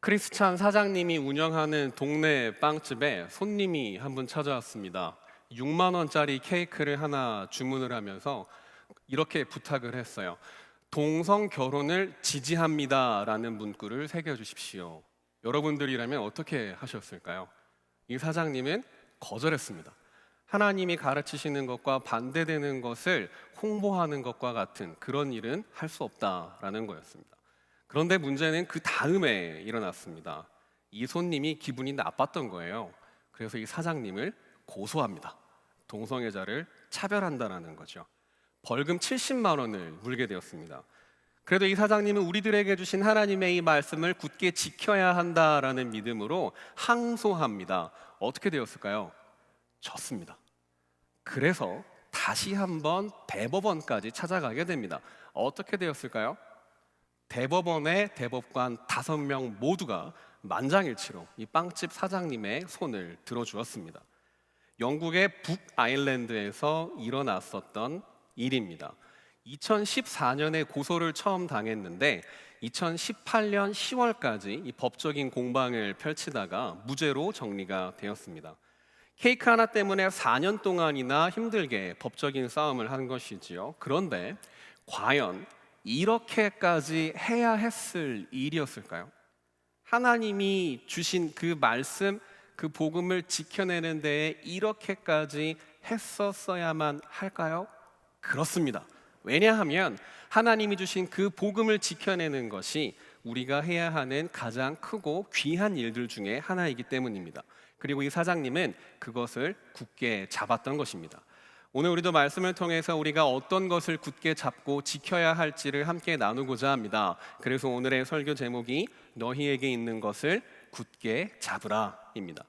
크리스찬 사장님이 운영하는 동네 빵집에 손님이 한 분 찾아왔습니다. 6만 원짜리 케이크를 하나 주문을 하면서 이렇게 부탁을 했어요. 동성 결혼을 지지합니다라는 문구를 새겨 주십시오. 여러분들이라면 어떻게 하셨을까요? 이 사장님은 거절했습니다. 하나님이 가르치시는 것과 반대되는 것을 홍보하는 것과 같은 그런 일은 할 수 없다라는 거였습니다. 그런데 문제는 그 다음에 일어났습니다. 이 손님이 기분이 나빴던 거예요. 그래서 이 사장님을 고소합니다. 동성애자를 차별한다라는 거죠. 벌금 70만 원을 물게 되었습니다. 그래도 이 사장님은 우리들에게 주신 하나님의 이 말씀을 굳게 지켜야 한다라는 믿음으로 항소합니다. 어떻게 되었을까요? 졌습니다. 그래서 다시 한번 대법원까지 찾아가게 됩니다. 어떻게 되었을까요? 대법원의 대법관 5명 모두가 만장일치로 이 빵집 사장님의 손을 들어주었습니다. 영국의 북아일랜드에서 일어났었던 일입니다. 2014년에 고소를 처음 당했는데 2018년 10월까지 이 법적인 공방을 펼치다가 무죄로 정리가 되었습니다. 케이크 하나 때문에 4년 동안이나 힘들게 법적인 싸움을 한 것이지요. 그런데 과연 이렇게까지 해야 했을 일이었을까요? 하나님이 주신 그 말씀, 그 복음을 지켜내는 데에 이렇게까지 했었어야만 할까요? 그렇습니다. 왜냐하면 하나님이 주신 그 복음을 지켜내는 것이 우리가 해야 하는 가장 크고 귀한 일들 중에 하나이기 때문입니다. 그리고 이 사장님은 그것을 굳게 잡았던 것입니다. 오늘 우리도 말씀을 통해서 우리가 어떤 것을 굳게 잡고 지켜야 할지를 함께 나누고자 합니다. 그래서 오늘의 설교 제목이 너희에게 있는 것을 굳게 잡으라입니다.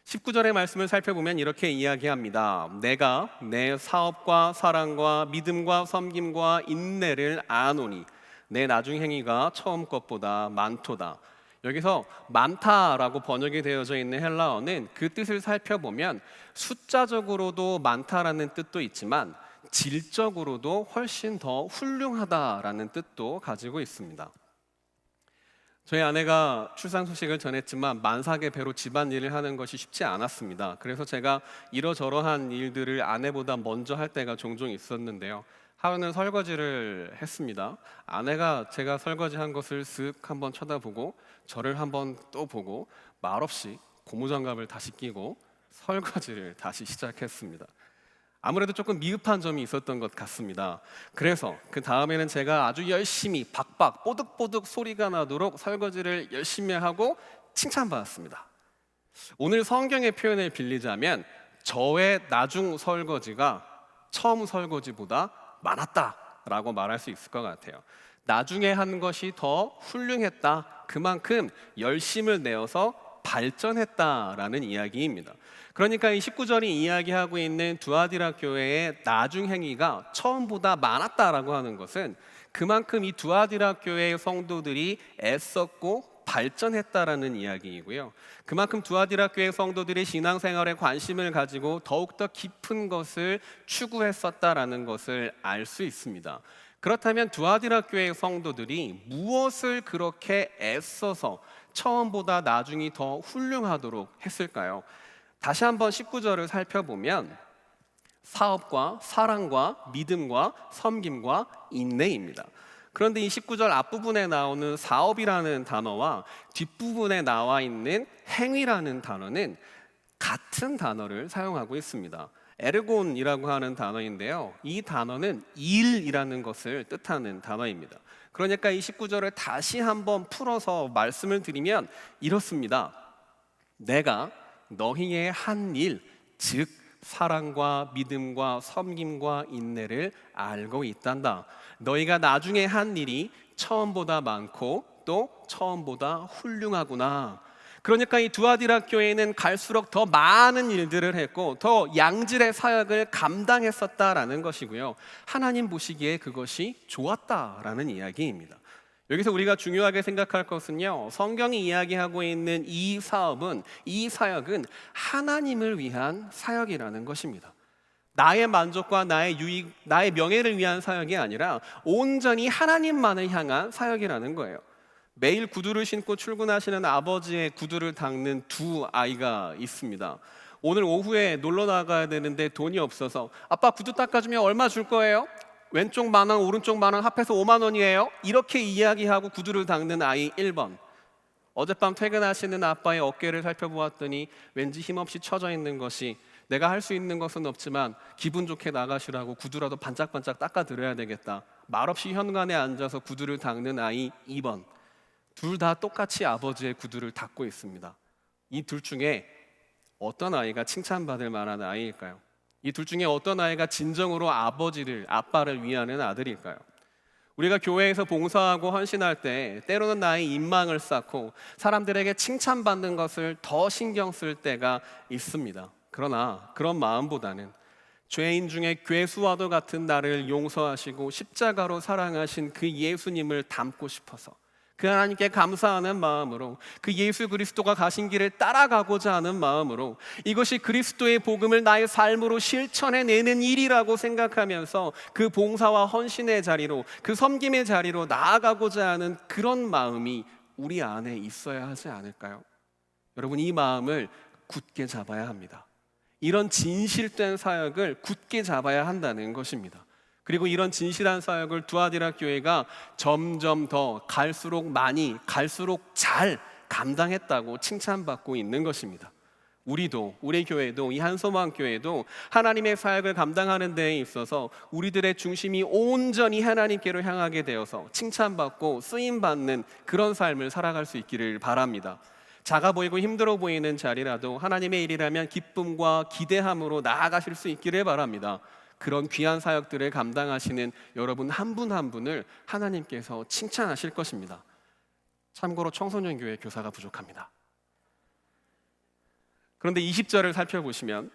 19절의 말씀을 살펴보면 이렇게 이야기합니다. 내가 내 사업과 사랑과 믿음과 섬김과 인내를 아노니 내 나중 행위가 처음 것보다 많도다. 여기서 많다라고 번역이 되어져 있는 헬라어는 그 뜻을 살펴보면 숫자적으로도 많다라는 뜻도 있지만 질적으로도 훨씬 더 훌륭하다라는 뜻도 가지고 있습니다. 저희 아내가 출산 소식을 전했지만 만삭의 배로 집안일을 하는 것이 쉽지 않았습니다. 그래서 제가 이러저러한 일들을 아내보다 먼저 할 때가 종종 있었는데요. 하루는 설거지를 했습니다. 아내가 제가 설거지한 것을 쓱 한번 쳐다보고 저를 한번 또 보고 말없이 고무장갑을 다시 끼고 설거지를 다시 시작했습니다. 아무래도 조금 미흡한 점이 있었던 것 같습니다. 그래서 그 다음에는 제가 아주 열심히 박박 뽀득뽀득 소리가 나도록 설거지를 열심히 하고 칭찬받았습니다. 오늘 성경의 표현을 빌리자면 저의 나중 설거지가 처음 설거지보다 많았다라고 말할 수 있을 것 같아요. 나중에 한 것이 더 훌륭했다. 그만큼 열심을 내어서 발전했다라는 이야기입니다. 그러니까 이 19절이 이야기하고 있는 두아디라 교회의 나중 행위가 처음보다 많았다라고 하는 것은 그만큼 이 두아디라 교회의 성도들이 애썼고 발전했다라는 이야기이고요. 그만큼 두아디라 교회 성도들이 신앙생활에 관심을 가지고 더욱더 깊은 것을 추구했었다라는 것을 알 수 있습니다. 그렇다면 두아디라 교회 성도들이 무엇을 그렇게 애써서 처음보다 나중이 더 훌륭하도록 했을까요? 다시 한번 19절을 살펴보면 사업과 사랑과 믿음과 섬김과 인내입니다. 그런데 이 19절 앞부분에 나오는 사업이라는 단어와 뒷부분에 나와 있는 행위라는 단어는 같은 단어를 사용하고 있습니다. 에르곤이라고 하는 단어인데요. 이 단어는 일이라는 것을 뜻하는 단어입니다. 그러니까 이 19절을 다시 한번 풀어서 말씀을 드리면 이렇습니다. 내가 너희의 한 일, 즉 사랑과 믿음과 섬김과 인내를 알고 있단다. 너희가 나중에 한 일이 처음보다 많고 또 처음보다 훌륭하구나. 그러니까 이 두아디라 교회는 갈수록 더 많은 일들을 했고 더 양질의 사역을 감당했었다라는 것이고요. 하나님 보시기에 그것이 좋았다라는 이야기입니다. 여기서 우리가 중요하게 생각할 것은요, 성경이 이야기하고 있는 이 사업은, 이 사역은 하나님을 위한 사역이라는 것입니다. 나의 만족과 나의 유익, 나의 명예를 위한 사역이 아니라 온전히 하나님만을 향한 사역이라는 거예요. 매일 구두를 신고 출근하시는 아버지의 구두를 닦는 두 아이가 있습니다. 오늘 오후에 놀러 나가야 되는데 돈이 없어서 아빠 구두 닦아주면 얼마 줄 거예요? 왼쪽 10,000원, 오른쪽 10,000원 합해서 50,000원이에요. 이렇게 이야기하고 구두를 닦는 아이 1번. 어젯밤 퇴근하시는 아빠의 어깨를 살펴보았더니 왠지 힘없이 처져 있는 것이, 내가 할 수 있는 것은 없지만 기분 좋게 나가시라고 구두라도 반짝반짝 닦아드려야 되겠다. 말없이 현관에 앉아서 구두를 닦는 아이 2번. 둘 다 똑같이 아버지의 구두를 닦고 있습니다. 이 둘 중에 어떤 아이가 칭찬받을 만한 아이일까요? 이 둘 중에 어떤 아이가 진정으로 아빠를 위하는 아들일까요? 우리가 교회에서 봉사하고 헌신할 때 때로는 나의 인망을 쌓고 사람들에게 칭찬받는 것을 더 신경 쓸 때가 있습니다. 그러나 그런 마음보다는 죄인 중에 괴수와도 같은 나를 용서하시고 십자가로 사랑하신 그 예수님을 닮고 싶어서, 그 하나님께 감사하는 마음으로, 그 예수 그리스도가 가신 길을 따라가고자 하는 마음으로, 이것이 그리스도의 복음을 나의 삶으로 실천해내는 일이라고 생각하면서 그 봉사와 헌신의 자리로, 그 섬김의 자리로 나아가고자 하는 그런 마음이 우리 안에 있어야 하지 않을까요? 여러분, 이 마음을 굳게 잡아야 합니다. 이런 진실된 사역을 굳게 잡아야 한다는 것입니다. 그리고 이런 진실한 사역을 두아디라 교회가 점점 더 갈수록 많이, 갈수록 잘 감당했다고 칭찬받고 있는 것입니다. 우리 교회도, 이 한소망 교회도 하나님의 사역을 감당하는 데에 있어서 우리들의 중심이 온전히 하나님께로 향하게 되어서 칭찬받고 쓰임받는 그런 삶을 살아갈 수 있기를 바랍니다. 작아 보이고 힘들어 보이는 자리라도 하나님의 일이라면 기쁨과 기대함으로 나아가실 수 있기를 바랍니다. 그런 귀한 사역들을 감당하시는 여러분 한 분 한 분을 하나님께서 칭찬하실 것입니다. 참고로 청소년 교회 교사가 부족합니다. 그런데 20절을 살펴보시면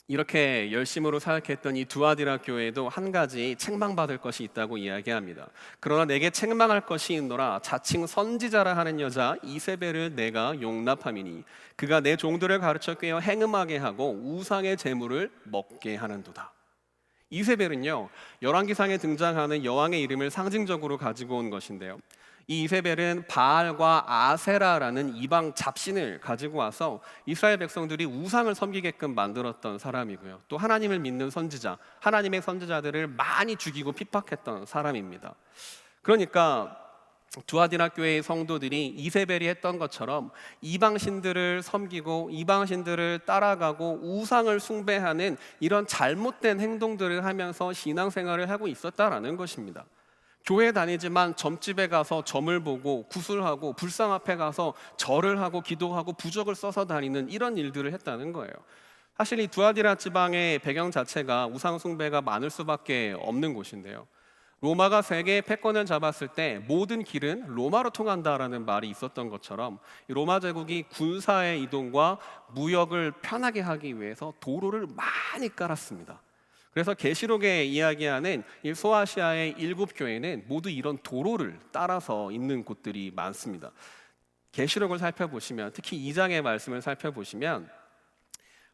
이렇게 열심으로 사역했던 이 두아디라 교회도 한 가지 책망받을 것이 있다고 이야기합니다. 그러나 내게 책망할 것이 있노라. 자칭 선지자라 하는 여자 이세벨을 내가 용납함이니 그가 내 종들을 가르쳐 꿰어 행음하게 하고 우상의 제물을 먹게 하는도다. 이세벨은요, 열왕기상에 등장하는 여왕의 이름을 상징적으로 가지고 온 것인데요, 이 이세벨은 바알과 아세라라는 이방 잡신을 가지고 와서 이스라엘 백성들이 우상을 섬기게끔 만들었던 사람이고요, 또 하나님을 믿는 선지자, 하나님의 선지자들을 많이 죽이고 핍박했던 사람입니다. 그러니까 두아디라 교회의 성도들이 이세벨이 했던 것처럼 이방신들을 섬기고 이방신들을 따라가고 우상을 숭배하는 이런 잘못된 행동들을 하면서 신앙생활을 하고 있었다라는 것입니다. 교회 다니지만 점집에 가서 점을 보고 구슬하고 불상 앞에 가서 절을 하고 기도하고 부적을 써서 다니는 이런 일들을 했다는 거예요. 사실 이 두아디라 지방의 배경 자체가 우상 숭배가 많을 수밖에 없는 곳인데요, 로마가 세계의 패권을 잡았을 때 모든 길은 로마로 통한다라는 말이 있었던 것처럼 로마 제국이 군사의 이동과 무역을 편하게 하기 위해서 도로를 많이 깔았습니다. 그래서 계시록에 이야기하는 이 소아시아의 7교회는 모두 이런 도로를 따라서 있는 곳들이 많습니다. 계시록을 살펴보시면, 특히 2장의 말씀을 살펴보시면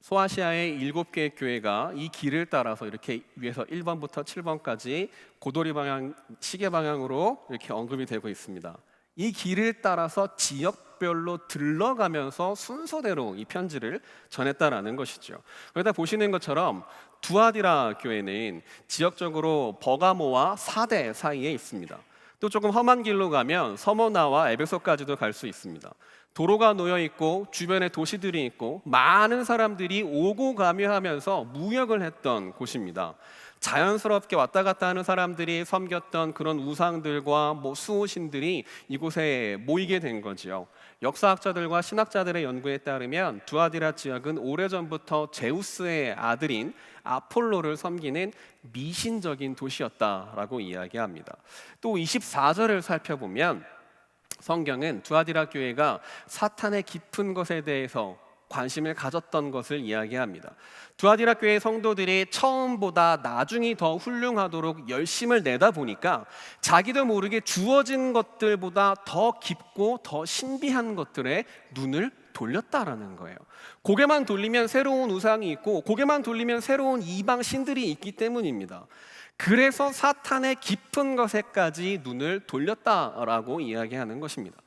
소아시아의 7개의 교회가 이 길을 따라서 이렇게 위에서 1번부터 7번까지 고도리 방향, 시계 방향으로 이렇게 언급이 되고 있습니다. 이 길을 따라서 지역별로 들러가면서 순서대로 이 편지를 전했다라는 것이죠. 그러다 보시는 것처럼 두아디라 교회는 지역적으로 버가모와 사대 사이에 있습니다. 또 조금 험한 길로 가면 서모나와 에베소까지도 갈 수 있습니다. 도로가 놓여 있고 주변에 도시들이 있고 많은 사람들이 오고 가며 하면서 무역을 했던 곳입니다. 자연스럽게 왔다 갔다 하는 사람들이 섬겼던 그런 우상들과 수호신들이 이곳에 모이게 된 거지요. 역사학자들과 신학자들의 연구에 따르면 두아디라 지역은 오래전부터 제우스의 아들인 아폴로를 섬기는 미신적인 도시였다라고 이야기합니다. 또 24절을 살펴보면 성경은 두아디라 교회가 사탄의 깊은 것에 대해서 관심을 가졌던 것을 이야기합니다. 두아디라 교회 성도들이 처음보다 나중이 더 훌륭하도록 열심을 내다 보니까 자기도 모르게 주어진 것들보다 더 깊고 더 신비한 것들에 눈을 돌렸다라는 거예요. 고개만 돌리면 새로운 우상이 있고 고개만 돌리면 새로운 이방 신들이 있기 때문입니다. 그래서 사탄의 깊은 것에까지 눈을 돌렸다라고 이야기하는 것입니다.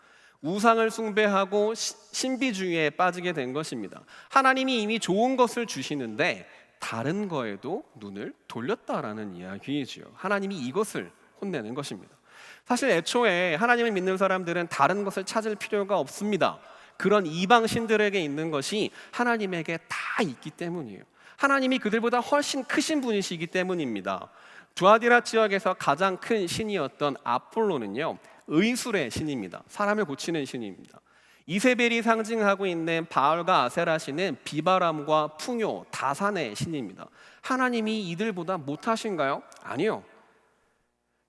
우상을 숭배하고 신비주의에 빠지게 된 것입니다. 하나님이 이미 좋은 것을 주시는데 다른 거에도 눈을 돌렸다라는 이야기이지요. 하나님이 이것을 혼내는 것입니다. 사실 애초에 하나님을 믿는 사람들은 다른 것을 찾을 필요가 없습니다. 그런 이방 신들에게 있는 것이 하나님에게 다 있기 때문이에요. 하나님이 그들보다 훨씬 크신 분이시기 때문입니다. 두아디라 지역에서 가장 큰 신이었던 아폴로는요, 의술의 신입니다. 사람을 고치는 신입니다. 이세벨이 상징하고 있는 바알과 아세라 신은 비바람과 풍요, 다산의 신입니다. 하나님이 이들보다 못하신가요? 아니요.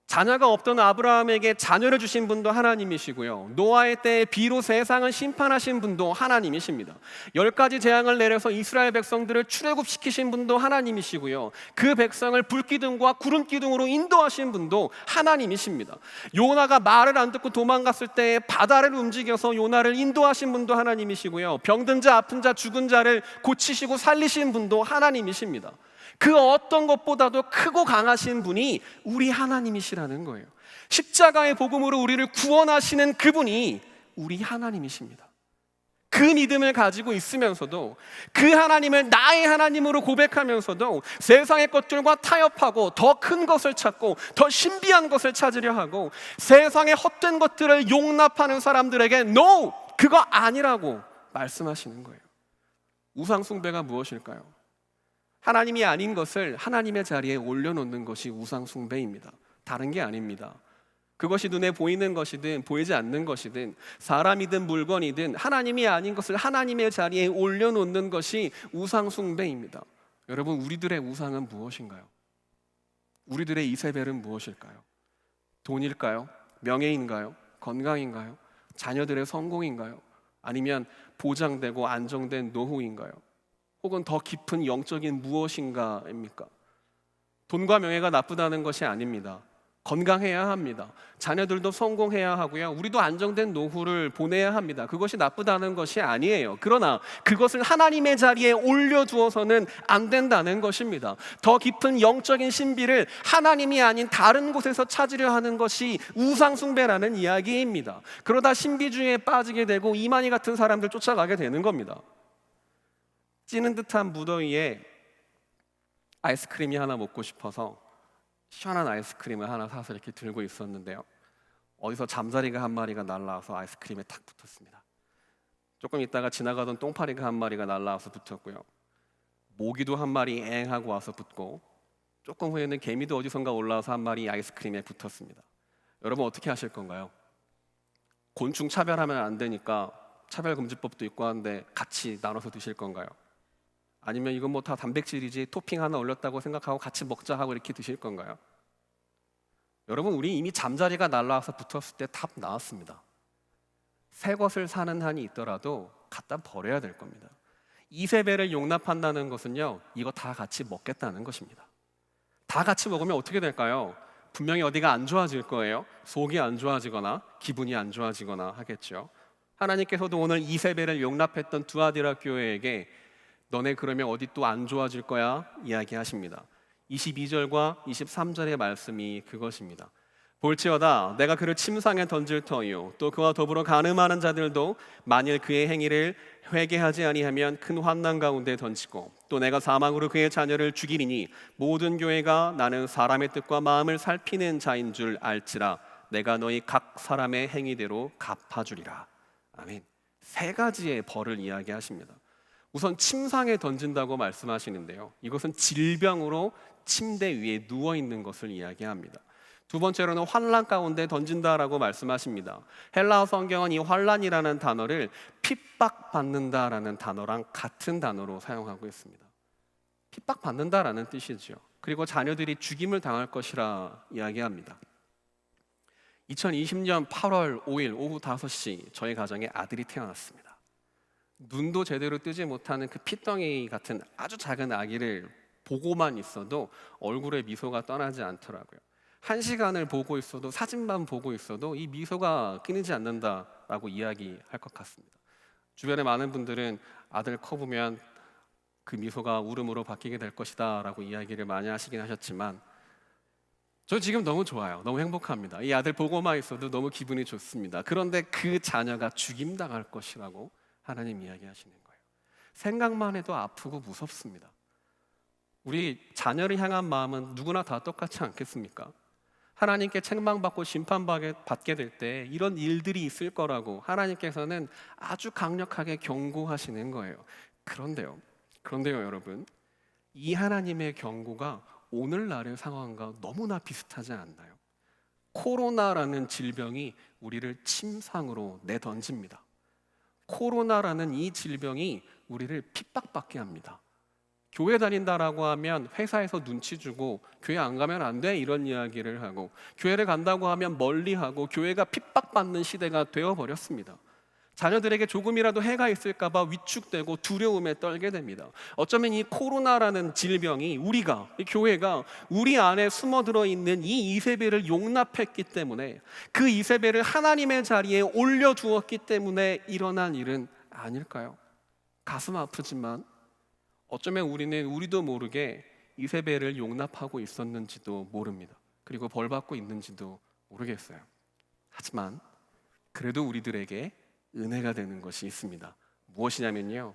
자녀가 없던 아브라함에게 자녀를 주신 분도 하나님이시고요, 노아의 때에 비로 세상을 심판하신 분도 하나님이십니다. 10가지 재앙을 내려서 이스라엘 백성들을 출애굽시키신 분도 하나님이시고요, 그 백성을 불기둥과 구름기둥으로 인도하신 분도 하나님이십니다. 요나가 말을 안 듣고 도망갔을 때 바다를 움직여서 요나를 인도하신 분도 하나님이시고요, 병든 자, 아픈 자, 죽은 자를 고치시고 살리신 분도 하나님이십니다. 그 어떤 것보다도 크고 강하신 분이 우리 하나님이시라는 거예요. 십자가의 복음으로 우리를 구원하시는 그분이 우리 하나님이십니다. 그 믿음을 가지고 있으면서도, 그 하나님을 나의 하나님으로 고백하면서도 세상의 것들과 타협하고 더 큰 것을 찾고 더 신비한 것을 찾으려 하고 세상의 헛된 것들을 용납하는 사람들에게 NO! 그거 아니라고 말씀하시는 거예요. 우상 숭배가 무엇일까요? 하나님이 아닌 것을 하나님의 자리에 올려놓는 것이 우상 숭배입니다. 다른 게 아닙니다. 그것이 눈에 보이는 것이든 보이지 않는 것이든 사람이든 물건이든 하나님이 아닌 것을 하나님의 자리에 올려놓는 것이 우상 숭배입니다. 여러분, 우리들의 우상은 무엇인가요? 우리들의 이세벨은 무엇일까요? 돈일까요? 명예인가요? 건강인가요? 자녀들의 성공인가요? 아니면 보장되고 안정된 노후인가요? 혹은 더 깊은 영적인 무엇인가입니까? 돈과 명예가 나쁘다는 것이 아닙니다. 건강해야 합니다. 자녀들도 성공해야 하고요, 우리도 안정된 노후를 보내야 합니다. 그것이 나쁘다는 것이 아니에요. 그러나 그것을 하나님의 자리에 올려두어서는 안 된다는 것입니다. 더 깊은 영적인 신비를 하나님이 아닌 다른 곳에서 찾으려 하는 것이 우상숭배라는 이야기입니다. 그러다 신비주의에 빠지게 되고 이만희 같은 사람들 쫓아가게 되는 겁니다. 찌는 듯한 무더위에 아이스크림이 하나 먹고 싶어서 시원한 아이스크림을 하나 사서 이렇게 들고 있었는데요, 어디서 잠자리가 한 마리가 날라와서 아이스크림에 탁 붙었습니다. 조금 있다가 지나가던 똥파리가 한 마리가 날라와서 붙었고요, 모기도 한 마리 엥 하고 와서 붙고, 조금 후에는 개미도 어디선가 올라와서 한 마리 아이스크림에 붙었습니다. 여러분, 어떻게 하실 건가요? 곤충 차별하면 안 되니까 차별금지법도 있고 하는데 같이 나눠서 드실 건가요? 아니면 이건 뭐 다 단백질이지 토핑 하나 올렸다고 생각하고 같이 먹자 하고 이렇게 드실 건가요? 여러분, 우리 이미 잠자리가 날라와서 붙었을 때 답 나왔습니다. 새 것을 사는 한이 있더라도 갖다 버려야 될 겁니다. 이세벨을 용납한다는 것은요, 이거 다 같이 먹겠다는 것입니다. 다 같이 먹으면 어떻게 될까요? 분명히 어디가 안 좋아질 거예요. 속이 안 좋아지거나 기분이 안 좋아지거나 하겠죠. 하나님께서도 오늘 이세벨을 용납했던 두아디라 교회에게 너네 그러면 어디 또 안 좋아질 거야? 이야기하십니다. 22절과 23절의 말씀이 그것입니다. 볼지어다 내가 그를 침상에 던질 터이요 또 그와 더불어 간음하는 자들도 만일 그의 행위를 회개하지 아니하면 큰 환난 가운데 던지고 또 내가 사망으로 그의 자녀를 죽이리니 모든 교회가 나는 사람의 뜻과 마음을 살피는 자인 줄 알지라 내가 너희 각 사람의 행위대로 갚아주리라. 아멘. 세 가지의 벌을 이야기하십니다. 우선 침상에 던진다고 말씀하시는데요, 이것은 질병으로 침대 위에 누워있는 것을 이야기합니다. 두 번째로는 환난 가운데 던진다라고 말씀하십니다. 헬라어 성경은 이 환난이라는 단어를 핍박받는다라는 단어랑 같은 단어로 사용하고 있습니다. 핍박받는다라는 뜻이죠. 그리고 자녀들이 죽임을 당할 것이라 이야기합니다. 2020년 8월 5일 오후 5시 저희 가정에 아들이 태어났습니다. 눈도 제대로 뜨지 못하는 그 피덩이 같은 아주 작은 아기를 보고만 있어도 얼굴에 미소가 떠나지 않더라고요. 1시간을 보고 있어도, 사진만 보고 있어도 이 미소가 끊이지 않는다라고 이야기할 것 같습니다. 주변에 많은 분들은 아들 커보면 그 미소가 울음으로 바뀌게 될 것이다 라고 이야기를 많이 하시긴 하셨지만 저 지금 너무 좋아요. 너무 행복합니다. 이 아들 보고만 있어도 너무 기분이 좋습니다. 그런데 그 자녀가 죽임당할 것이라고 하나님 이야기하시는 거예요. 생각만 해도 아프고 무섭습니다. 우리 자녀를 향한 마음은 누구나 다 똑같지 않겠습니까? 하나님께 책망받고 심판받게 될 때 이런 일들이 있을 거라고 하나님께서는 아주 강력하게 경고하시는 거예요. 그런데요 여러분, 이 하나님의 경고가 오늘날의 상황과 너무나 비슷하지 않나요? 코로나라는 질병이 우리를 침상으로 내던집니다. 코로나라는 이 질병이 우리를 핍박받게 합니다. 교회 다닌다라고 하면 회사에서 눈치 주고 교회 안 가면 안 돼 이런 이야기를 하고, 교회를 간다고 하면 멀리하고 교회가 핍박받는 시대가 되어버렸습니다. 자녀들에게 조금이라도 해가 있을까 봐 위축되고 두려움에 떨게 됩니다. 어쩌면 이 코로나라는 질병이 우리가, 이 교회가 우리 안에 숨어들어 있는 이 이세벨을 용납했기 때문에, 그 이세벨을 하나님의 자리에 올려두었기 때문에 일어난 일은 아닐까요? 가슴 아프지만 어쩌면 우리도 모르게 이세벨을 용납하고 있었는지도 모릅니다. 그리고 벌 받고 있는지도 모르겠어요. 하지만 그래도 우리들에게 은혜가 되는 것이 있습니다. 무엇이냐면요,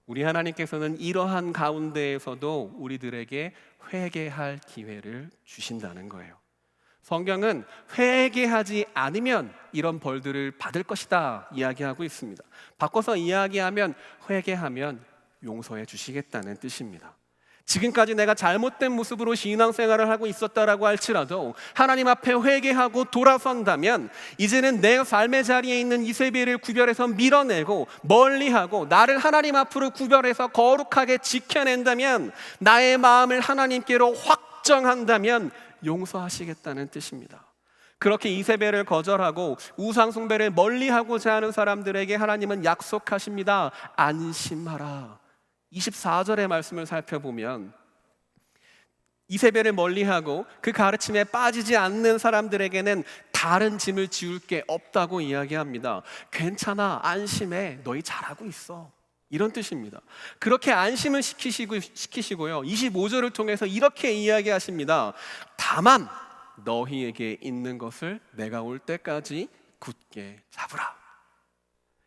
우리 하나님께서는 이러한 가운데에서도 우리들에게 회개할 기회를 주신다는 거예요. 성경은 회개하지 않으면 이런 벌들을 받을 것이다 이야기하고 있습니다. 바꿔서 이야기하면 회개하면 용서해 주시겠다는 뜻입니다. 지금까지 내가 잘못된 모습으로 신앙생활을 하고 있었다라고 할지라도 하나님 앞에 회개하고 돌아선다면, 이제는 내 삶의 자리에 있는 이세벨을 구별해서 밀어내고 멀리하고 나를 하나님 앞으로 구별해서 거룩하게 지켜낸다면, 나의 마음을 하나님께로 확정한다면 용서하시겠다는 뜻입니다. 그렇게 이세벨을 거절하고 우상 숭배를 멀리하고자 하는 사람들에게 하나님은 약속하십니다. 안심하라. 24절의 말씀을 살펴보면 이세벨을 멀리하고 그 가르침에 빠지지 않는 사람들에게는 다른 짐을 지울 게 없다고 이야기합니다. 괜찮아, 안심해, 너희 잘하고 있어, 이런 뜻입니다. 그렇게 안심을 시키시고요, 25절을 통해서 이렇게 이야기하십니다. 다만 너희에게 있는 것을 내가 올 때까지 굳게 잡으라.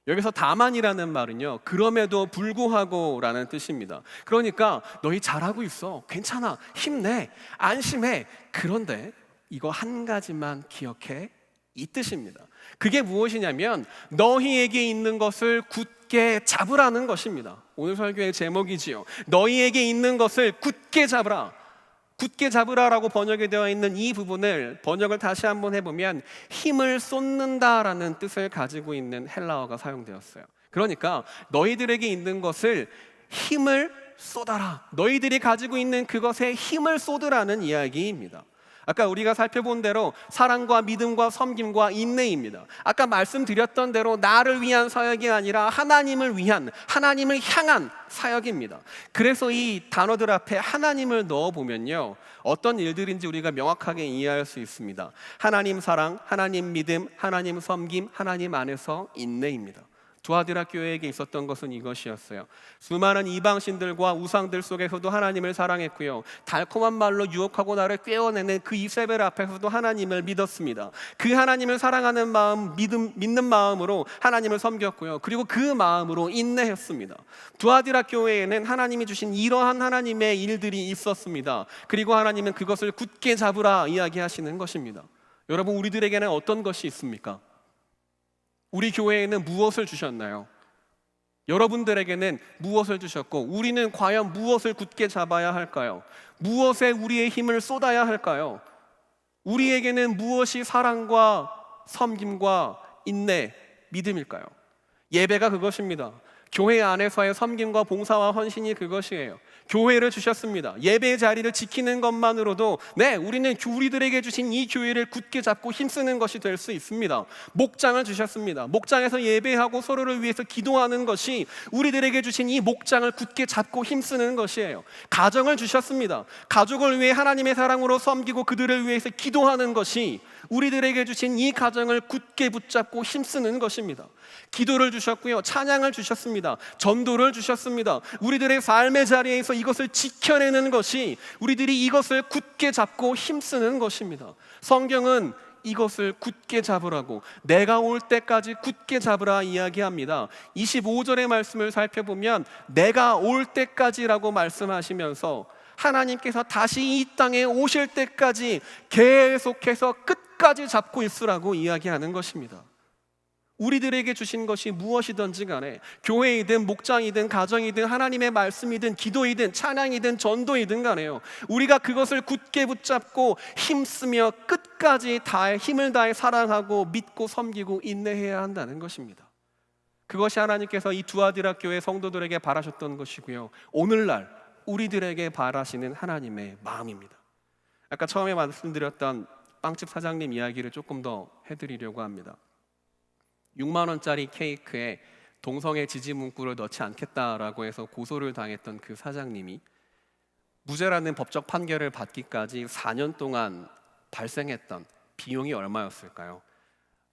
여기서 다만이라는 말은요, 그럼에도 불구하고 라는 뜻입니다. 그러니까 너희 잘하고 있어, 괜찮아, 힘내, 안심해, 그런데 이거 한 가지만 기억해, 이 뜻입니다. 그게 무엇이냐면 너희에게 있는 것을 굳게 잡으라는 것입니다. 오늘 설교의 제목이지요. 너희에게 있는 것을 굳게 잡으라. 굳게 잡으라라고 번역이 되어 있는 이 부분을 번역을 다시 한번 해보면 힘을 쏟는다라는 뜻을 가지고 있는 헬라어가 사용되었어요. 그러니까 너희들에게 있는 것을 힘을 쏟아라, 너희들이 가지고 있는 그것에 힘을 쏟으라는 이야기입니다. 아까 우리가 살펴본 대로 사랑과 믿음과 섬김과 인내입니다. 아까 말씀드렸던 대로 나를 위한 사역이 아니라 하나님을 위한, 하나님을 향한 사역입니다. 그래서 이 단어들 앞에 하나님을 넣어보면요, 어떤 일들인지 우리가 명확하게 이해할 수 있습니다. 하나님 사랑, 하나님 믿음, 하나님 섬김, 하나님 안에서 인내입니다. 두아디라 교회에게 있었던 것은 이것이었어요. 수많은 이방신들과 우상들 속에서도 하나님을 사랑했고요, 달콤한 말로 유혹하고 나를 꿰어내는 그 이세벨 앞에서도 하나님을 믿었습니다. 그 하나님을 사랑하는 마음, 믿는 마음으로 하나님을 섬겼고요, 그리고 그 마음으로 인내했습니다. 두아디라 교회에는 하나님이 주신 이러한 하나님의 일들이 있었습니다. 그리고 하나님은 그것을 굳게 잡으라 이야기하시는 것입니다. 여러분, 우리들에게는 어떤 것이 있습니까? 우리 교회에는 무엇을 주셨나요? 여러분들에게는 무엇을 주셨고, 우리는 과연 무엇을 굳게 잡아야 할까요? 무엇에 우리의 힘을 쏟아야 할까요? 우리에게는 무엇이 사랑과 섬김과 인내, 믿음일까요? 예배가 그것입니다. 교회 안에서의 섬김과 봉사와 헌신이 그것이에요. 교회를 주셨습니다. 예배의 자리를 지키는 것만으로도 우리는 우리들에게 주신 이 교회를 굳게 잡고 힘쓰는 것이 될 수 있습니다. 목장을 주셨습니다. 목장에서 예배하고 서로를 위해서 기도하는 것이 우리들에게 주신 이 목장을 굳게 잡고 힘쓰는 것이에요. 가정을 주셨습니다. 가족을 위해 하나님의 사랑으로 섬기고 그들을 위해서 기도하는 것이 우리들에게 주신 이 가정을 굳게 붙잡고 힘쓰는 것입니다. 기도를 주셨고요, 찬양을 주셨습니다. 전도를 주셨습니다. 우리들의 삶의 자리에서 이것을 지켜내는 것이, 우리들이 이것을 굳게 잡고 힘쓰는 것입니다. 성경은 이것을 굳게 잡으라고, 내가 올 때까지 굳게 잡으라 이야기합니다. 25절의 말씀을 살펴보면 내가 올 때까지라고 말씀하시면서 하나님께서 다시 이 땅에 오실 때까지 계속해서 끝까지 잡고 있으라고 이야기하는 것입니다. 우리들에게 주신 것이 무엇이든지 간에, 교회이든 목장이든 가정이든 하나님의 말씀이든 기도이든 찬양이든 전도이든 간에요, 우리가 그것을 굳게 붙잡고 힘쓰며 끝까지 다해 힘을 다해 사랑하고 믿고 섬기고 인내해야 한다는 것입니다. 그것이 하나님께서 이 두아디라 교회 성도들에게 바라셨던 것이고요, 오늘날 우리들에게 바라시는 하나님의 마음입니다. 아까 처음에 말씀드렸던 빵집 사장님 이야기를 조금 더 해드리려고 합니다. 6만 원짜리 케이크에 동성애 지지 문구를 넣지 않겠다라고 해서 고소를 당했던 그 사장님이 무죄라는 법적 판결을 받기까지 4년 동안 발생했던 비용이 얼마였을까요?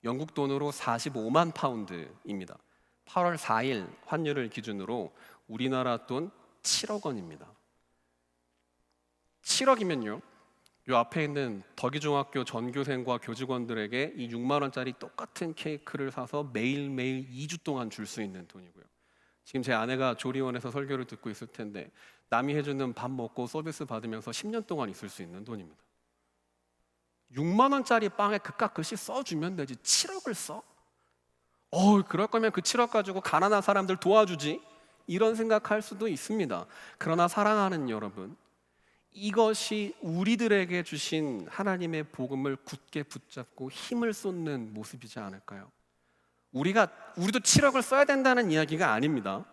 영국 돈으로 45만 파운드입니다. 8월 4일 환율을 기준으로 우리나라 돈 7억 원입니다. 7억이면요, 요 앞에 있는 덕이중학교 전교생과 교직원들에게 이 6만 원짜리 똑같은 케이크를 사서 매일매일 2주 동안 줄 수 있는 돈이고요. 지금 제 아내가 조리원에서 설교를 듣고 있을 텐데 남이 해주는 밥 먹고 서비스 받으면서 10년 동안 있을 수 있는 돈입니다. 6만 원짜리 빵에 그깟 글씨 써주면 되지 7억을 써? 그럴 거면 그 7억 가지고 가난한 사람들 도와주지, 이런 생각할 수도 있습니다. 그러나 사랑하는 여러분, 이것이 우리들에게 주신 하나님의 복음을 굳게 붙잡고 힘을 쏟는 모습이지 않을까요? 우리도 7억을 써야 된다는 이야기가 아닙니다.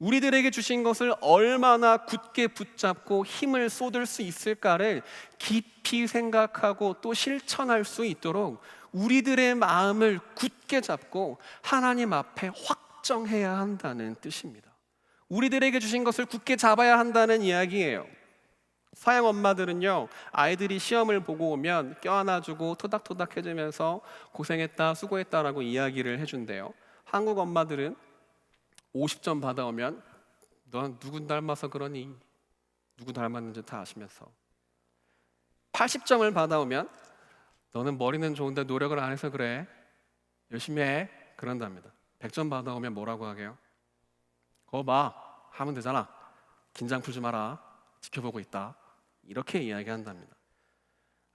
우리들에게 주신 것을 얼마나 굳게 붙잡고 힘을 쏟을 수 있을까를 깊이 생각하고 또 실천할 수 있도록 우리들의 마음을 굳게 잡고 하나님 앞에 확정해야 한다는 뜻입니다. 우리들에게 주신 것을 굳게 잡아야 한다는 이야기예요. 서양 엄마들은요, 아이들이 시험을 보고 오면 껴안아주고 토닥토닥 해주면서 고생했다, 수고했다라고 이야기를 해준대요. 한국 엄마들은 50점 받아오면 넌 누구 닮아서 그러니? 누구 닮았는지 다 아시면서 80점을 받아오면 너는 머리는 좋은데 노력을 안 해서 그래, 열심히 해, 그런답니다. 100점 받아오면 뭐라고 하게요? 거 봐, 하면 되잖아, 긴장 풀지 마라, 지켜보고 있다, 이렇게 이야기한답니다.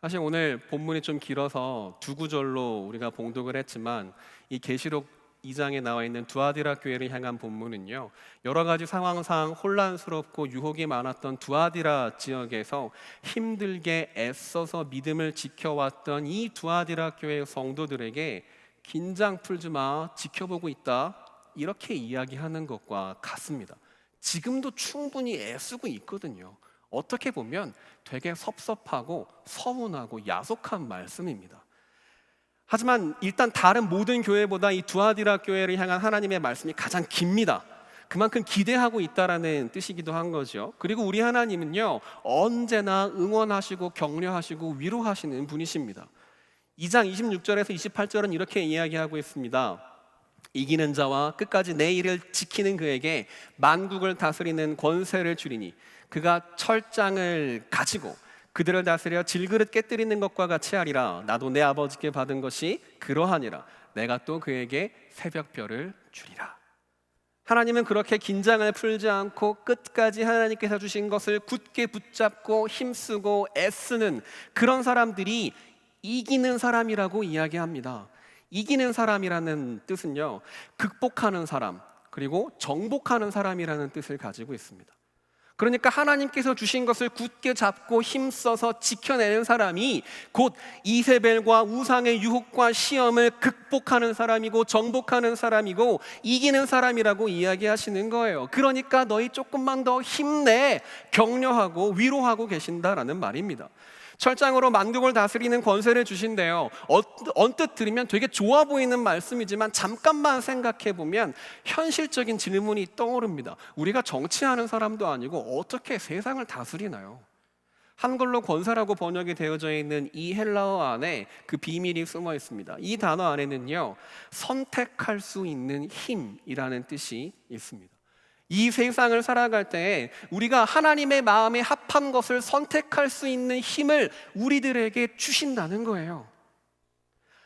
사실 오늘 본문이 좀 길어서 두 구절로 우리가 봉독을 했지만 이 계시록 2장에 나와 있는 두아디라 교회를 향한 본문은요, 여러 가지 상황상 혼란스럽고 유혹이 많았던 두아디라 지역에서 힘들게 애써서 믿음을 지켜왔던 이 두아디라 교회 성도들에게 긴장 풀지 마, 지켜보고 있다, 이렇게 이야기하는 것과 같습니다. 지금도 충분히 애쓰고 있거든요. 어떻게 보면 되게 섭섭하고 서운하고 야속한 말씀입니다. 하지만 일단 다른 모든 교회보다 이 두아디라 교회를 향한 하나님의 말씀이 가장 깁니다. 그만큼 기대하고 있다라는 뜻이기도 한 거죠. 그리고 우리 하나님은요, 언제나 응원하시고 격려하시고 위로하시는 분이십니다. 2장 26절에서 28절은 이렇게 이야기하고 있습니다. 이기는 자와 끝까지 내 일을 지키는 그에게 만국을 다스리는 권세를 주리니 그가 철장을 가지고 그들을 다스려 질그릇 깨뜨리는 것과 같이 하리라. 나도 내 아버지께 받은 것이 그러하니라. 내가 또 그에게 새벽별을 주리라. 하나님은 그렇게 긴장을 풀지 않고 끝까지 하나님께서 주신 것을 굳게 붙잡고 힘쓰고 애쓰는 그런 사람들이 이기는 사람이라고 이야기합니다. 이기는 사람이라는 뜻은요, 극복하는 사람, 그리고 정복하는 사람이라는 뜻을 가지고 있습니다. 그러니까 하나님께서 주신 것을 굳게 잡고 힘써서 지켜내는 사람이 곧 이세벨과 우상의 유혹과 시험을 극복하는 사람이고 정복하는 사람이고 이기는 사람이라고 이야기하시는 거예요. 그러니까 너희 조금만 더 힘내, 격려하고 위로하고 계신다라는 말입니다. 철장으로 만국을 다스리는 권세를 주신대요. 언뜻 들으면 되게 좋아 보이는 말씀이지만 잠깐만 생각해 보면 현실적인 질문이 떠오릅니다. 우리가 정치하는 사람도 아니고 어떻게 세상을 다스리나요? 한글로 권세라고 번역이 되어져 있는 이 헬라어 안에 그 비밀이 숨어 있습니다. 이 단어 안에는요, 선택할 수 있는 힘이라는 뜻이 있습니다. 이 세상을 살아갈 때 우리가 하나님의 마음에 합한 것을 선택할 수 있는 힘을 우리들에게 주신다는 거예요.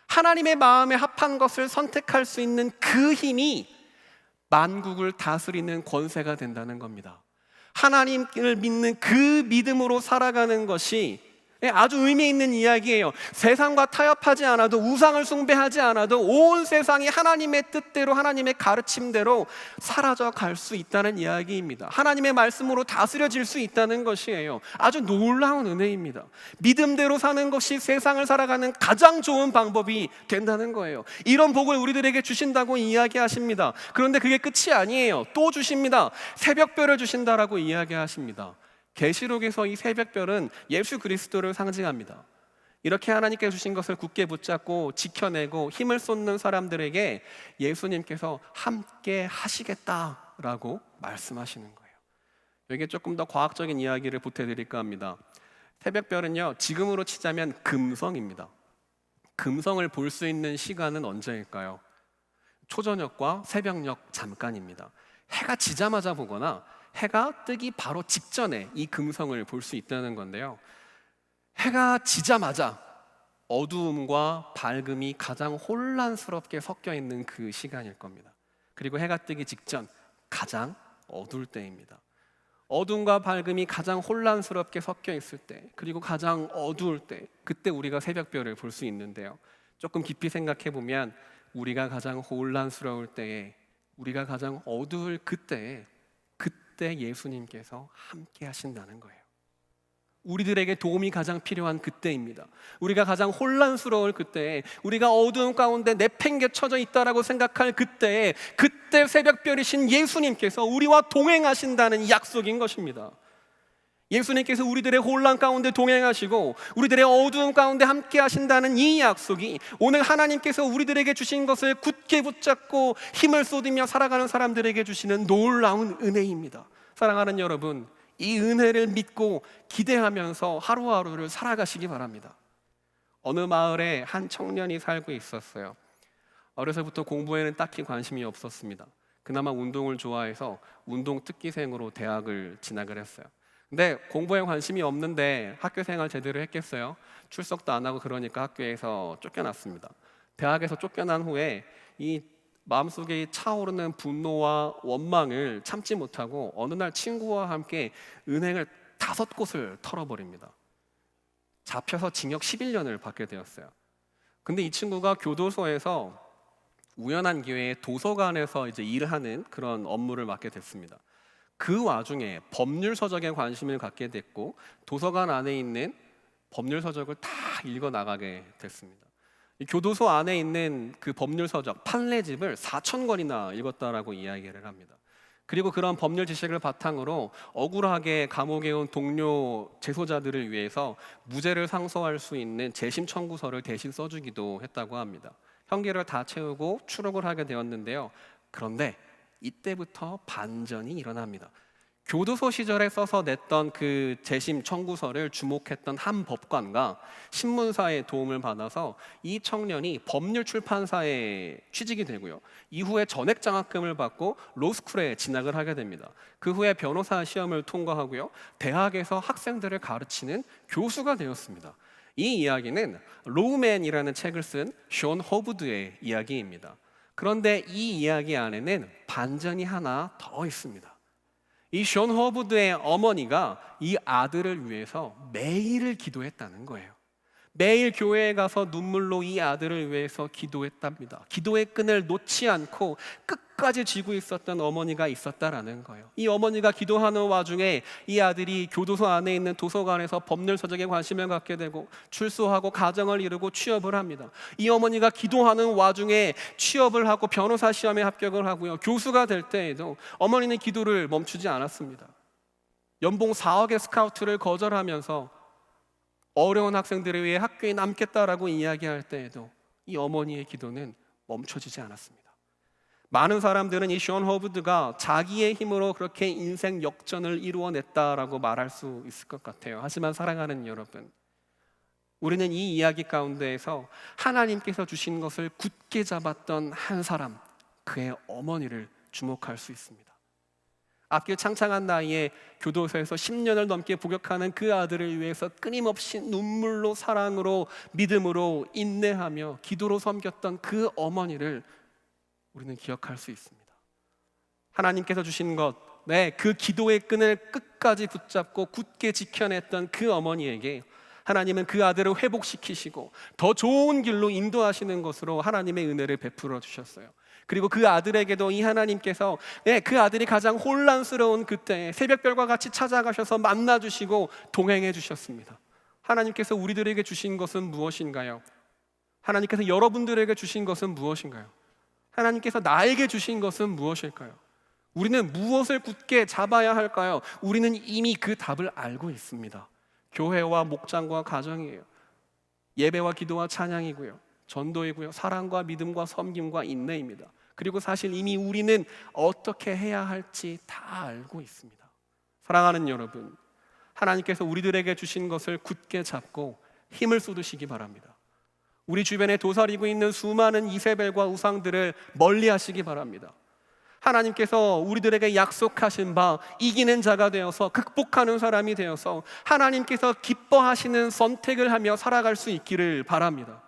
하나님의 마음에 합한 것을 선택할 수 있는 그 힘이 만국을 다스리는 권세가 된다는 겁니다. 하나님을 믿는 그 믿음으로 살아가는 것이 아주 의미 있는 이야기예요. 세상과 타협하지 않아도, 우상을 숭배하지 않아도 온 세상이 하나님의 뜻대로, 하나님의 가르침대로 사라져 갈 수 있다는 이야기입니다. 하나님의 말씀으로 다스려질 수 있다는 것이에요. 아주 놀라운 은혜입니다. 믿음대로 사는 것이 세상을 살아가는 가장 좋은 방법이 된다는 거예요. 이런 복을 우리들에게 주신다고 이야기하십니다. 그런데 그게 끝이 아니에요. 또 주십니다. 새벽별을 주신다라고 이야기하십니다. 계시록에서 이 새벽별은 예수 그리스도를 상징합니다. 이렇게 하나님께 주신 것을 굳게 붙잡고 지켜내고 힘을 쏟는 사람들에게 예수님께서 함께 하시겠다라고 말씀하시는 거예요. 여기에 조금 더 과학적인 이야기를 보태드릴까 합니다. 새벽별은요, 지금으로 치자면 금성입니다. 금성을 볼 수 있는 시간은 언제일까요? 초저녁과 새벽녘 잠깐입니다. 해가 지자마자 보거나 해가 뜨기 바로 직전에 이 금성을 볼 수 있다는 건데요, 해가 지자마자 어두움과 밝음이 가장 혼란스럽게 섞여 있는 그 시간일 겁니다. 그리고 해가 뜨기 직전, 가장 어두울 때입니다. 어둠과 밝음이 가장 혼란스럽게 섞여 있을 때, 그리고 가장 어두울 때, 그때 우리가 새벽별을 볼 수 있는데요, 조금 깊이 생각해 보면 우리가 가장 혼란스러울 때에, 우리가 가장 어두울 그때 예수님께서 함께 하신다는 거예요. 우리들에게 도움이 가장 필요한 그때입니다. 우리가 가장 혼란스러울 그때, 우리가 어두운 가운데 내팽개쳐져 있다라고 생각할 그때 새벽별이신 예수님께서 우리와 동행하신다는 약속인 것입니다. 예수님께서 우리들의 혼란 가운데 동행하시고 우리들의 어두움 가운데 함께 하신다는 이 약속이 오늘 하나님께서 우리들에게 주신 것을 굳게 붙잡고 힘을 쏟으며 살아가는 사람들에게 주시는 놀라운 은혜입니다. 사랑하는 여러분, 이 은혜를 믿고 기대하면서 하루하루를 살아가시기 바랍니다. 어느 마을에 한 청년이 살고 있었어요. 어려서부터 공부에는 딱히 관심이 없었습니다. 그나마 운동을 좋아해서 운동 특기생으로 대학을 진학을 했어요. 근데 공부에 관심이 없는데 학교 생활 제대로 했겠어요? 출석도 안 하고 그러니까 학교에서 쫓겨났습니다. 대학에서 쫓겨난 후에 이 마음속에 차오르는 분노와 원망을 참지 못하고 어느 날 친구와 함께 은행을 5곳을 털어버립니다. 잡혀서 징역 11년을 받게 되었어요. 근데 이 친구가 교도소에서 우연한 기회에 도서관에서 이제 일하는 그런 업무를 맡게 됐습니다. 그 와중에 법률 서적에 관심을 갖게 됐고 도서관 안에 있는 법률 서적을 다 읽어 나가게 됐습니다. 이 교도소 안에 있는 그 법률 서적 판례집을 4,000권이나 읽었다라고 이야기를 합니다. 그리고 그런 법률 지식을 바탕으로 억울하게 감옥에 온 동료 재소자들을 위해서 무죄를 상소할 수 있는 재심 청구서를 대신 써주기도 했다고 합니다. 형기를 다 채우고 출獄하게 되었는데요. 그런데 이때부터 반전이 일어납니다. 교도소 시절에 써서 냈던 그 재심 청구서를 주목했던 한 법관과 신문사의 도움을 받아서 이 청년이 법률 출판사에 취직이 되고요. 이후에 전액 장학금을 받고 로스쿨에 진학을 하게 됩니다. 그 후에 변호사 시험을 통과하고요. 대학에서 학생들을 가르치는 교수가 되었습니다. 이 이야기는 로우맨이라는 책을 쓴 존 허브드의 이야기입니다. 그런데 이 이야기 안에는 반전이 하나 더 있습니다. 이 존 허브드의 어머니가 이 아들을 위해서 매일 기도했다는 거예요. 매일 교회에 가서 눈물로 이 아들을 위해서 기도했답니다. 기도의 끈을 놓지 않고 끝까지 쥐고 있었던 어머니가 있었다라는 거예요. 이 어머니가 기도하는 와중에 이 아들이 교도소 안에 있는 도서관에서 법률 서적에 관심을 갖게 되고 출소하고 가정을 이루고 취업을 합니다. 이 어머니가 기도하는 와중에 취업을 하고 변호사 시험에 합격을 하고요. 교수가 될 때에도 어머니는 기도를 멈추지 않았습니다. 연봉 4억의 스카우트를 거절하면서 어려운 학생들을 위해 학교에 남겠다라고 이야기할 때에도 이 어머니의 기도는 멈춰지지 않았습니다. 많은 사람들은 이 션 호브드가 자기의 힘으로 그렇게 인생 역전을 이루어냈다라고 말할 수 있을 것 같아요. 하지만 사랑하는 여러분, 우리는 이 이야기 가운데에서 하나님께서 주신 것을 굳게 잡았던 한 사람, 그의 어머니를 주목할 수 있습니다. 앞길 창창한 나이에 교도소에서 10년을 넘게 복역하는 그 아들을 위해서 끊임없이 눈물로, 사랑으로, 믿음으로, 인내하며 기도로 섬겼던 그 어머니를 우리는 기억할 수 있습니다. 하나님께서 주신 것, 그 기도의 끈을 끝까지 붙잡고 굳게 지켜냈던 그 어머니에게 하나님은 그 아들을 회복시키시고 더 좋은 길로 인도하시는 것으로 하나님의 은혜를 베풀어 주셨어요. 그리고 그 아들에게도 이 하나님께서 그 아들이 가장 혼란스러운 그때 새벽별과 같이 찾아가셔서 만나주시고 동행해 주셨습니다. 하나님께서 우리들에게 주신 것은 무엇인가요? 하나님께서 여러분들에게 주신 것은 무엇인가요? 하나님께서 나에게 주신 것은 무엇일까요? 우리는 무엇을 굳게 잡아야 할까요? 우리는 이미 그 답을 알고 있습니다. 교회와 목장과 가정이에요. 예배와 기도와 찬양이고요. 전도이고요. 사랑과 믿음과 섬김과 인내입니다. 그리고 사실 이미 우리는 어떻게 해야 할지 다 알고 있습니다. 사랑하는 여러분, 하나님께서 우리들에게 주신 것을 굳게 잡고 힘을 쏟으시기 바랍니다. 우리 주변에 도사리고 있는 수많은 이세벨과 우상들을 멀리 하시기 바랍니다. 하나님께서 우리들에게 약속하신 바 이기는 자가 되어서 극복하는 사람이 되어서 하나님께서 기뻐하시는 선택을 하며 살아갈 수 있기를 바랍니다.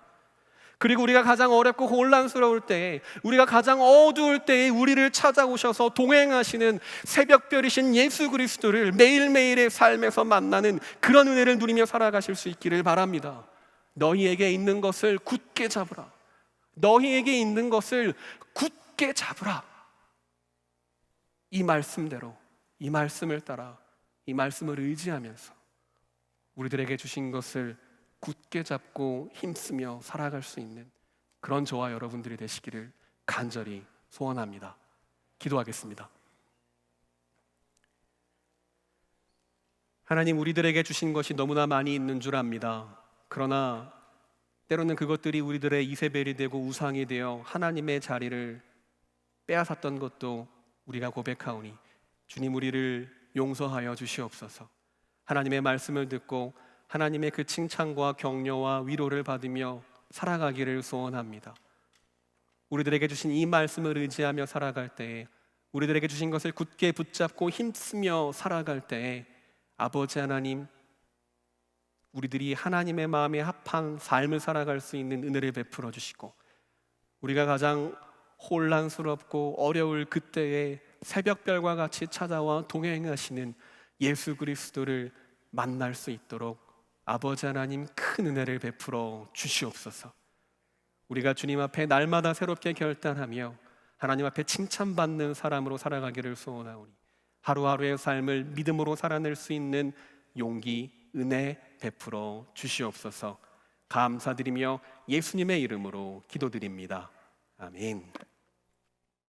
그리고 우리가 가장 어렵고 혼란스러울 때에, 우리가 가장 어두울 때에 우리를 찾아오셔서 동행하시는 새벽별이신 예수 그리스도를 매일매일의 삶에서 만나는 그런 은혜를 누리며 살아가실 수 있기를 바랍니다. 너희에게 있는 것을 굳게 잡으라. 너희에게 있는 것을 굳게 잡으라. 이 말씀대로, 이 말씀을 따라, 이 말씀을 의지하면서 우리들에게 주신 것을 굳게 잡고 힘쓰며 살아갈 수 있는 그런 저와 여러분들이 되시기를 간절히 소원합니다. 기도하겠습니다. 하나님, 우리들에게 주신 것이 너무나 많이 있는 줄 압니다. 그러나 때로는 그것들이 우리들의 이세벨이 되고 우상이 되어 하나님의 자리를 빼앗았던 것도 우리가 고백하오니 주님, 우리를 용서하여 주시옵소서. 하나님의 말씀을 듣고 하나님의 그 칭찬과 격려와 위로를 받으며 살아가기를 소원합니다. 우리들에게 주신 이 말씀을 의지하며 살아갈 때에, 우리들에게 주신 것을 굳게 붙잡고 힘쓰며 살아갈 때에 아버지 하나님, 우리들이 하나님의 마음에 합한 삶을 살아갈 수 있는 은혜를 베풀어 주시고, 우리가 가장 혼란스럽고 어려울 그때에 새벽별과 같이 찾아와 동행하시는 예수 그리스도를 만날 수 있도록 아버지 하나님 큰 은혜를 베풀어 주시옵소서. 우리가 주님 앞에 날마다 새롭게 결단하며 하나님 앞에 칭찬받는 사람으로 살아가기를 소원하오니 하루하루의 삶을 믿음으로 살아낼 수 있는 용기, 은혜 베풀어 주시옵소서. 감사드리며 예수님의 이름으로 기도드립니다. 아멘.